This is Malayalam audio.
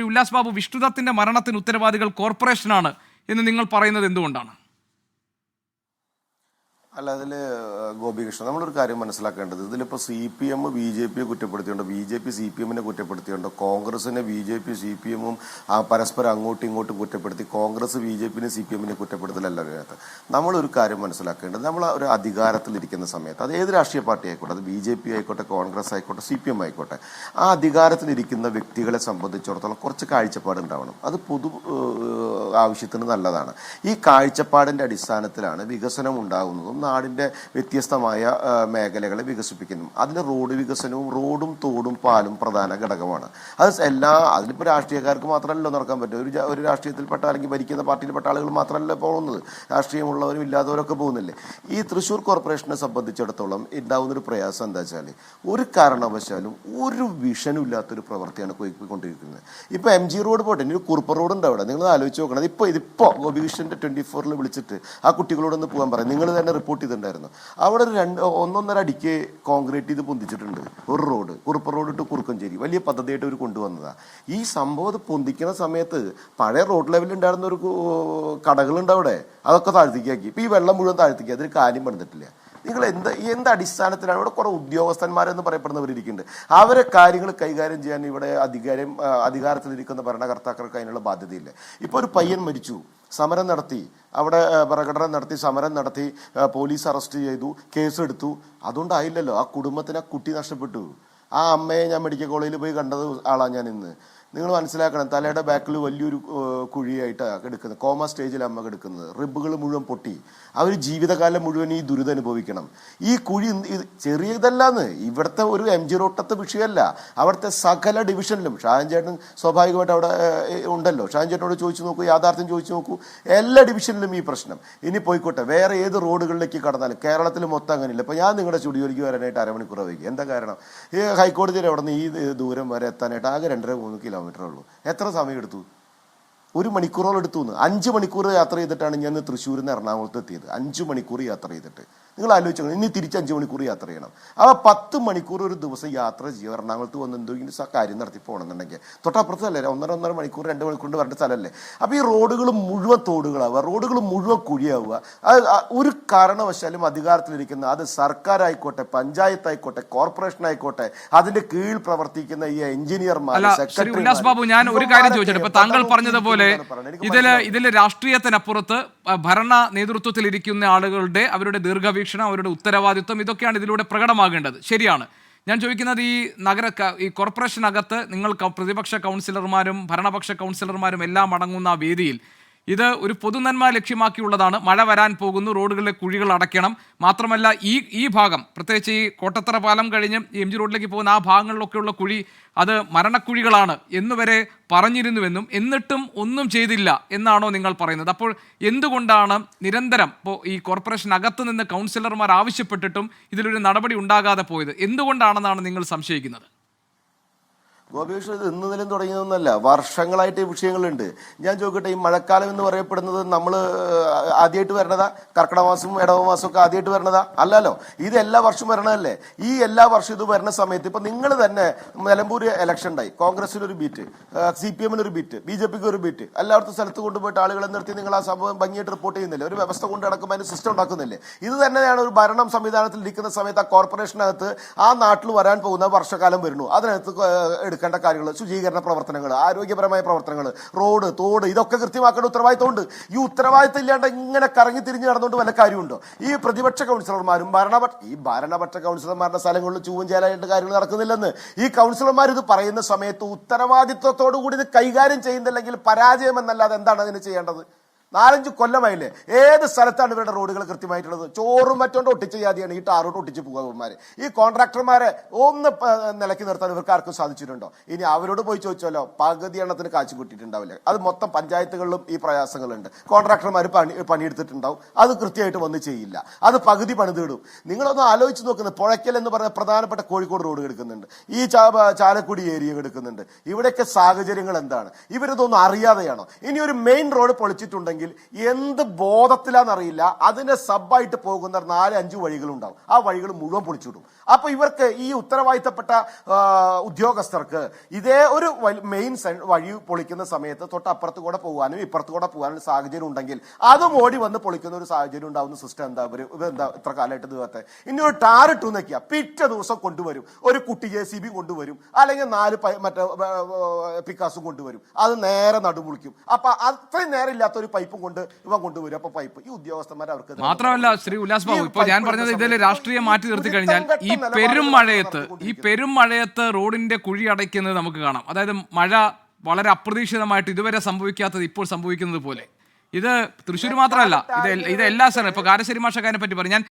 ഉല്ലാസ് ബാബു, വിഷ്ണുദത്തിന്റെ മരണത്തിന് ഉത്തരവാദികൾ കോർപ്പറേഷനാണ് എന്ന് നിങ്ങൾ പറയുന്നത് എന്തുകൊണ്ടാണ്? അല്ല, അതിൽ ഗോപികൃഷ്ണൻ, നമ്മളൊരു കാര്യം മനസ്സിലാക്കേണ്ടത്, ഇതിലിപ്പോൾ CPM BJPയെ കുറ്റപ്പെടുത്തിയുണ്ട്, BJP CPMനെ കുറ്റപ്പെടുത്തിയുണ്ട്, കോൺഗ്രസിനെ BJP CPMും പരസ്പരം അങ്ങോട്ടും ഇങ്ങോട്ടും കുറ്റപ്പെടുത്തി, കോൺഗ്രസ് BJPനെ CPMനെ കുറ്റപ്പെടുത്തലല്ല അതിനകത്ത്. നമ്മളൊരു കാര്യം മനസ്സിലാക്കേണ്ടത്, നമ്മൾ ഒരു അധികാരത്തിലിരിക്കുന്ന സമയത്ത് അത് ഏത് രാഷ്ട്രീയ പാർട്ടി ആയിക്കോട്ടെ, അത് BJP ആയിക്കോട്ടെ, കോൺഗ്രസ് ആയിക്കോട്ടെ, CPM ആയിക്കോട്ടെ, ആ അധികാരത്തിലിരിക്കുന്ന വ്യക്തികളെ സംബന്ധിച്ചിടത്തോളം കുറച്ച് കാഴ്ചപ്പാട് ഉണ്ടാവണം. അത് പൊതു ആവശ്യത്തിന് നല്ലതാണ്. ഈ കാഴ്ചപ്പാടിൻ്റെ അടിസ്ഥാനത്തിലാണ് വികസനം ഉണ്ടാകുന്നതും നാടിൻ്റെ വ്യത്യസ്തമായ മേഖലകളെ വികസിപ്പിക്കുന്നു. അതിൽ റോഡ് വികസനവും റോഡും തോടും പാലും പ്രധാന ഘടകമാണ്. അത് അതിലിപ്പോൾ രാഷ്ട്രീയക്കാർക്ക് മാത്രമല്ലോ നടക്കാൻ പറ്റും. ഒരു രാഷ്ട്രീയത്തിൽപ്പെട്ട അല്ലെങ്കിൽ ഭരിക്കുന്ന പാർട്ടിയിൽപ്പെട്ട ആളുകൾ മാത്രമല്ല പോകുന്നത്, രാഷ്ട്രീയമുള്ളവരും ഇല്ലാത്തവരൊക്കെ പോകുന്നില്ലേ. ഈ തൃശ്ശൂർ കോർപ്പറേഷനെ സംബന്ധിച്ചിടത്തോളം ഉണ്ടാകുന്നൊരു പ്രയാസം എന്താ വെച്ചാൽ, ഒരു കാരണവശാലും ഒരു വിഷനും ഇല്ലാത്തൊരു പ്രവൃത്തിയാണ് പോയിക്കൊണ്ടിരിക്കുന്നത്. ഇപ്പോൾ MG റോഡ് പോട്ടെ, ഇനി ഒരു കുറുപ്പ റോഡ് ഉണ്ട് അവിടെ. നിങ്ങൾ ആലോചിച്ച് നോക്കണം. ഇതിപ്പോൾ ഗോപികൃഷ്ണൻ്റെ 24 വിളിച്ചിട്ട് ആ കുട്ടികളോടൊന്ന് പോകാൻ പറയും. നിങ്ങൾ തന്നെ റിപ്പോർട്ട് ചെയ്തിട്ടുണ്ടായിരുന്നു. അവിടെ ഒരു 1.5 അടിക്ക് കോൺക്രീറ്റ് ചെയ്ത് പൊന്തിച്ചിട്ടുണ്ട് ഒരു road, Kurup road to Kurukkanchery. വലിയ പദ്ധതിയായിട്ട് അവർ കൊണ്ടുവന്നതാണ്. ഈ സംഭവം പൊന്തിക്കുന്ന സമയത്ത് പഴയ റോഡ് ലെവലിൽ ഉണ്ടായിരുന്ന ഒരു കടകളുണ്ട് അവിടെ, അതൊക്കെ താഴ്ത്തിക്കാക്കി. ഇപ്പം ഈ വെള്ളം മുഴുവൻ താഴ്ത്തിക്കുക, അതിന് കാര്യം പണിതിട്ടില്ല. നിങ്ങൾ എന്ത് അടിസ്ഥാനത്തിലാണ്? ഇവിടെ കുറേ ഉദ്യോഗസ്ഥന്മാരെന്ന് പറയപ്പെടുന്നവരിക്കുന്നുണ്ട്. അവരെ കാര്യങ്ങൾ കൈകാര്യം ചെയ്യാൻ ഇവിടെ അധികാരത്തിലിരിക്കുന്ന ഭരണകർത്താക്കൾക്ക് അതിനുള്ള ബാധ്യതയില്ല. ഇപ്പോൾ ഒരു പയ്യൻ മരിച്ചു, സമരം നടത്തി, അവിടെ പ്രകടനം നടത്തി, സമരം നടത്തി, പോലീസ് അറസ്റ്റ് ചെയ്തു, കേസെടുത്തു. അതുകൊണ്ടായില്ലല്ലോ. ആ കുടുംബത്തിന് ആ കുട്ടി നഷ്ടപ്പെട്ടു. ആ അമ്മയെ ഞാൻ മെഡിക്കൽ കോളേജിൽ പോയി കണ്ടത് ആളാണ് ഞാൻ ഇന്ന്. നിങ്ങൾ മനസ്സിലാക്കണം, തലയുടെ ബാക്കിൽ വലിയൊരു കുഴിയായിട്ടാണ് കിടക്കുന്നത്. കോമ സ്റ്റേജിൽ അമ്മ കിടക്കുന്നത്. റിബുകൾ മുഴുവൻ പൊട്ടി. അവർ ജീവിതകാലം മുഴുവൻ ഈ ദുരിതം അനുഭവിക്കണം. ഈ കുഴി ചെറിയതല്ലാന്ന്. ഇവിടുത്തെ ഒരു MG റോട്ടത്തെ വിഷയമല്ല, അവിടുത്തെ സകല ഡിവിഷനിലും. ഷാജൻ ചേട്ടൻ സ്വാഭാവികമായിട്ട് അവിടെ ഉണ്ടല്ലോ. ഷാജൻ ചേട്ടനോട് ചോദിച്ചു നോക്കൂ, യാഥാർത്ഥ്യം ചോദിച്ചു നോക്കൂ. എല്ലാ ഡിവിഷനിലും ഈ പ്രശ്നം. ഇനി പോയിക്കോട്ടെ, വേറെ ഏത് റോഡുകളിലേക്ക് കടന്നാലും കേരളത്തിൽ മൊത്തം അങ്ങനെയില്ല. ഇപ്പോൾ ഞാൻ നിങ്ങളുടെ സ്റ്റുഡിയോയിലേക്ക് വരാനായിട്ട് അരമണിക്കൂർ വൈകി. എന്താ കാരണം? ഈ ഹൈക്കോടതിയിൽ അവിടെ നിന്ന് ഈ ദൂരം വരെ എത്താനായിട്ട് ആകെ 2-3 കിലോമീറ്ററേ ഉള്ളൂ. എത്ര സമയം എടുത്തു? 1 മണിക്കൂറോളം എടുത്തു. 5 മണിക്കൂർ യാത്ര ചെയ്തിട്ടാണ് ഞാൻ തൃശ്ശൂരിൽ നിന്ന് എറണാകുളത്ത് എത്തിയത്. 5 മണിക്കൂർ യാത്ര ചെയ്തിട്ട്. നിങ്ങൾ ആലോചിച്ചു, ഇനി തിരിച്ച് 5 മണിക്കൂർ യാത്ര ചെയ്യണം. അപ്പോൾ 10 മണിക്കൂർ ഒരു ദിവസം യാത്ര ചെയ്യുക. എറണാകുളത്ത് വന്ന് എന്തെങ്കിലും കാര്യം നടത്തി പോകണമെന്നുണ്ടെങ്കിൽ തൊട്ടപ്പുറത്തല്ലേ, 1.5 മണിക്കൂർ 2 മണിക്കൂർ വരേണ്ട സ്ഥലമല്ലേ. അപ്പോൾ ഈ റോഡുകൾ മുഴുവൻ തോടുകളാവുക, റോഡുകൾ മുഴുവൻ കുഴിയാവുക. അത് ഒരു കാരണവശാലും അധികാരത്തിലിരിക്കുന്ന, അത് സർക്കാരായിക്കോട്ടെ, പഞ്ചായത്തായിക്കോട്ടെ, കോർപ്പറേഷൻ ആയിക്കോട്ടെ, അതിന്റെ കീഴിൽ പ്രവർത്തിക്കുന്ന ഈ എഞ്ചിനീയർമാർ, ഉല്ലാസ് ബാബു, ഞാൻ ഒരു കാര്യം ചോദിച്ചിട്ട്, ഇപ്പൊ താങ്കൾ പറഞ്ഞതുപോലെ ഇതില് രാഷ്ട്രീയത്തിനപ്പുറത്ത് ഭരണ നേതൃത്വത്തിലിരിക്കുന്ന ആളുകളുടെ അവരുടെ ദീർഘവീക്ഷണം, അവരുടെ ഉത്തരവാദിത്വം, ഇതൊക്കെയാണ് ഇതിലൂടെ പ്രകടമാകേണ്ടത്. ശരിയാണ്. ഞാൻ ചോദിക്കുന്നത്, ഈ കോർപ്പറേഷനകത്ത് നിങ്ങൾ പ്രതിപക്ഷ കൗൺസിലർമാരും ഭരണപക്ഷ കൗൺസിലർമാരും എല്ലാം അടങ്ങുന്ന വേദിയിൽ ഇത് ഒരു പൊതുനന്മ ലക്ഷ്യമാക്കിയുള്ളതാണ്. മഴ വരാൻ പോകുന്നു, റോഡുകളിലെ കുഴികൾ അടയ്ക്കണം. മാത്രമല്ല ഈ ഭാഗം, പ്രത്യേകിച്ച് ഈ കോട്ടത്തറ പാലം കഴിഞ്ഞ് ഈ MG റോഡിലേക്ക് പോകുന്ന ആ ഭാഗങ്ങളിലൊക്കെയുള്ള കുഴി അത് മരണക്കുഴികളാണ് എന്നുവരെ പറഞ്ഞിരുന്നുവെന്നും എന്നിട്ടും ഒന്നും ചെയ്തില്ല എന്നാണോ നിങ്ങൾ പറയുന്നത്? അപ്പോൾ എന്തുകൊണ്ടാണ് നിരന്തരം ഇപ്പോൾ ഈ കോർപ്പറേഷനകത്ത് നിന്ന് കൗൺസിലർമാർ ആവശ്യപ്പെട്ടിട്ടും ഇതിലൊരു നടപടി ഉണ്ടാകാതെ പോയത്? എന്തുകൊണ്ടാണെന്നാണ് നിങ്ങൾ സംശയിക്കുന്നത്? ഗോപികൃഷ്ണൻ, ഇത് ഇന്നലും തുടങ്ങിയതൊന്നുമല്ല, വർഷങ്ങളായിട്ട് ഈ വിഷയങ്ങളുണ്ട്. ഞാൻ ചോദിക്കട്ടെ, ഈ മഴക്കാലം എന്ന് പറയപ്പെടുന്നത് നമ്മൾ ആദ്യമായിട്ട് വരണതാ? കർക്കിടക മാസം ഇടവമാസം ഒക്കെ ആദ്യമായിട്ട് വരണതാ? അല്ലല്ലോ. ഇത് എല്ലാ വർഷവും വരണതല്ലേ. ഈ എല്ലാ വർഷവും ഇത് വരുന്ന സമയത്ത് ഇപ്പം നിങ്ങൾ തന്നെ നിലമ്പൂർ ഇലക്ഷൻ ഉണ്ടായി, കോൺഗ്രസിനൊരു ബീറ്റ്, CPMനൊരു ബീറ്റ്, BJPക്ക് ഒരു ബീറ്റ്, എല്ലായിടത്തും സ്ഥലത്ത് കൊണ്ടുപോയിട്ട് ആളുകളെ നിർത്തി നിങ്ങൾ ആ സംഭവം ഭംഗിയായിട്ട് റിപ്പോർട്ട് ചെയ്യുന്നില്ലേ? ഒരു വ്യവസ്ഥ കൊണ്ട് നടക്കുമ്പോൾ അതിന് സിസ്റ്റം ഉണ്ടാക്കുന്നില്ലേ? ഇത് തന്നെയാണ് ഒരു ഭരണം സംവിധാനത്തിൽ ഇരിക്കുന്ന സമയത്ത് ആ കോർപ്പറേഷനകത്ത് ആ നാട്ടിൽ വരാൻ പോകുന്ന വർഷകാലം വരുന്നു. അതിനകത്ത് എടുക്കേണ്ട കാര്യങ്ങൾ, ശുചീകരണ പ്രവർത്തനങ്ങൾ, ആരോഗ്യപരമായ പ്രവർത്തനങ്ങൾ, റോഡ് തോട്, ഇതൊക്കെ കൃത്യമാക്കേണ്ട ഉത്തരവാദിത്തമുണ്ട്. ഈ ഉത്തരവാദിത്തം ഇല്ലാണ്ട് ഇങ്ങനെ കറങ്ങി തിരിഞ്ഞ് നടന്നുകൊണ്ട് വല്ല കാര്യമുണ്ടോ? ഈ പ്രതിപക്ഷ കൗൺസിലർമാരും ഭരണപക്ഷ കൗൺസിലർമാരുടെ സ്ഥലങ്ങളിൽ ചൂവും ചേലായിട്ട് കാര്യങ്ങൾ നടക്കുന്നില്ലെന്ന് ഈ കൗൺസിലർമാർ ഇത് പറയുന്ന സമയത്ത് ഉത്തരവാദിത്വത്തോടു കൂടി ഇത് കൈകാര്യം ചെയ്യുന്നില്ലെങ്കിൽ പരാജയം എന്നല്ലാതെ എന്താണ് അതിന് ചെയ്യേണ്ടത്? 4-5 കൊല്ലമായില്ലേ? ഏത് സ്ഥലത്താണ് ഇവരുടെ റോഡുകൾ കൃത്യമായിട്ടുള്ളത്? ചോറും മറ്റോണ്ട് ഒട്ടിച്ച് ജാതിയാണ് ഈ ടാറോട്ട് ഒട്ടിച്ച് പോകുന്നവന്മാർ. ഈ കോൺട്രാക്ടർമാരെ ഒന്ന് നിലയ്ക്ക് നിർത്താൻ ഇവർക്ക് ആർക്കും സാധിച്ചിട്ടുണ്ടോ? ഇനി അവരോട് പോയി ചോദിച്ചാലോ, പകുതി എണ്ണത്തിന് കാശ് കിട്ടിയിട്ടുണ്ടാവില്ല. അത് മൊത്തം പഞ്ചായത്തുകളിലും ഈ പ്രയാസങ്ങളുണ്ട്. കോൺട്രാക്ടർമാർ പണിയെടുത്തിട്ടുണ്ടാവും, അത് കൃത്യമായിട്ട് വന്ന് ചെയ്യില്ല, അത് പകുതി പണിതിടും. നിങ്ങളൊന്ന് ആലോചിച്ച് നോക്കുന്നത്, പുഴയ്ക്കൽ എന്ന് പറഞ്ഞ പ്രധാനപ്പെട്ട കോഴിക്കോട് റോഡ് കിടക്കുന്നുണ്ട്, ഈ ചാലക്കുടി ഏരിയ കിടക്കുന്നുണ്ട്. ഇവിടെയൊക്കെ സാഹചര്യങ്ങൾ എന്താണ്? ഇവരിതൊന്നും അറിയാതെയാണോ? ഇനി ഒരു മെയിൻ റോഡ് പൊളിച്ചിട്ടുണ്ടെങ്കിൽ പോവുകയാണെങ്കിൽ എന്ത് ബോധത്തിലാണെന്നറിയില്ല അതിന്റെ സബായിട്ട് പോകുന്ന 4-5 വഴികളുണ്ടാവും. ആ വഴികൾ മുഴുവൻ പൊളിച്ചിടും. അപ്പൊ ഇവർക്ക് ഈ ഉത്തരവാദിത്തപ്പെട്ട ഉദ്യോഗസ്ഥർക്ക് ഇതേ ഒരു മെയിൻ വഴി പൊളിക്കുന്ന സമയത്ത് തൊട്ടപ്പുറത്ത് കൂടെ പോകാനും ഇപ്പുറത്ത് കൂടെ പോകാനും സാഹചര്യം ഉണ്ടെങ്കിൽ അതും ഓടി വന്ന് പൊളിക്കുന്ന ഒരു സാഹചര്യം ഉണ്ടാവുന്ന സിസ്റ്റം എന്താ ഇതെന്താ ഇത്ര കാലമായിട്ട് ഇതുവത്തെ. ഇനി ഒരു ടാർ ഇട്ടു നോക്കിയാ പിറ്റേ ദിവസം കൊണ്ടുവരും, ഒരു കുട്ടി JCB കൊണ്ടുവരും, അല്ലെങ്കിൽ 4 മറ്റേ പിക്കാസും കൊണ്ടുവരും, അത് നേരെ നടുമുളിക്കും. അപ്പൊ അത്രയും നേരം ഇല്ലാത്ത ഒരു പൈപ്പും കൊണ്ട് ഇവ കൊണ്ടുവരും. അപ്പൊ പൈപ്പ് ഈ ഉദ്യോഗസ്ഥന്മാർ അവർക്ക് മാത്രമല്ല ശ്രീ ഉല്ലാസ് ബാബു, ഇപ്പൊ ഞാൻ പറഞ്ഞത് ഇതിൽ രാഷ്ട്രീയം മാറ്റി നിർത്തി കഴിഞ്ഞാൽ ഈ പെരും മഴയത്ത് റോഡിന്റെ കുഴി അടയ്ക്കുന്നത് നമുക്ക് കാണാം. അതായത് മഴ വളരെ അപ്രതീക്ഷിതമായിട്ട് ഇതുവരെ സംഭവിക്കാത്തത് ഇപ്പോൾ സംഭവിക്കുന്നത് പോലെ. ഇത് തൃശ്ശൂർ മാത്രമല്ല, ഇത് എല്ലാ സ്ഥലവും. ഇപ്പൊ കാരശ്ശേരി മാഷക്കാരനെ പറ്റി പറഞ്ഞു ഞാൻ.